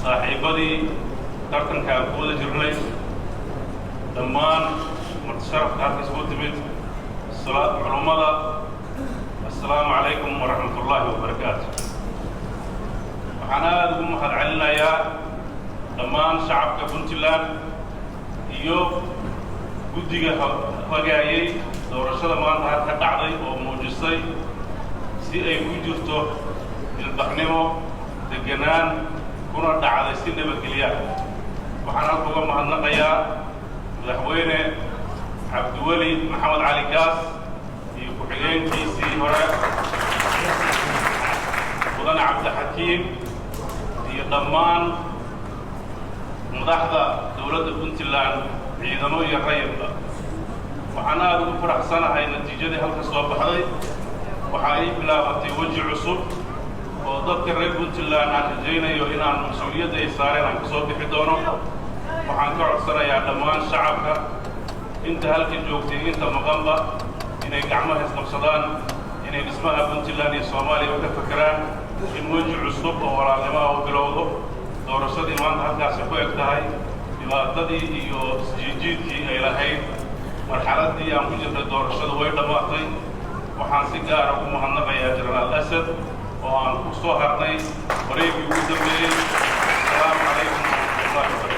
صاحبتي ترتن كأقول جرني دمان متشرف هذا سوت بيت الصلاة علماء السلام عليكم ورحمة الله وبركاته. وحنا لكم هذا علنا يا دمان شعب كبنتلان يوم guddiga hagaayay doorashada maanta halka dhacday oo muujisay si ay ku jirto ilbaxnimo deganaan kuna dhacday si nabadgelyo waxaan halka uga mahadnaqayaa madaxweyne cabdiweli maxamed cali gaas iyo ku-xigeenkiisii hore mudane cabdixakiim iyo dhammaan madaxda dowladda puntland ciidamo iyo rayidba waxaan aad ugu faraxsanahay natiijadii halka soo baxday waxa ay bilaabatay weji cusub oo dadka reer puntland aan rajaynayo inaan mas-uuliyadda ay saareen aan kasoo bixi doono waxaan ka codsanayaa dhammaan shacabka inta halka joogtay inta maqanba inay gacmaha isqabsadaan inay dhismaha puntland iyo soomaaliya ka fakeraan in weji cusub oo walaalnimo ah u bilowdo doorashadii maanta halkaasi ku eg tahay dhibaatadii iyo isjiijiidkii ay lahayd marxaladii aan ku jirnay doorashada way dhammaatay waxaan si gaara ugu mahadnaqayaa jenaraal asad oo aan ku soo harnay wareegii ugu dambeeyey asalaamu calaykum waraxmatullahi wabarakatu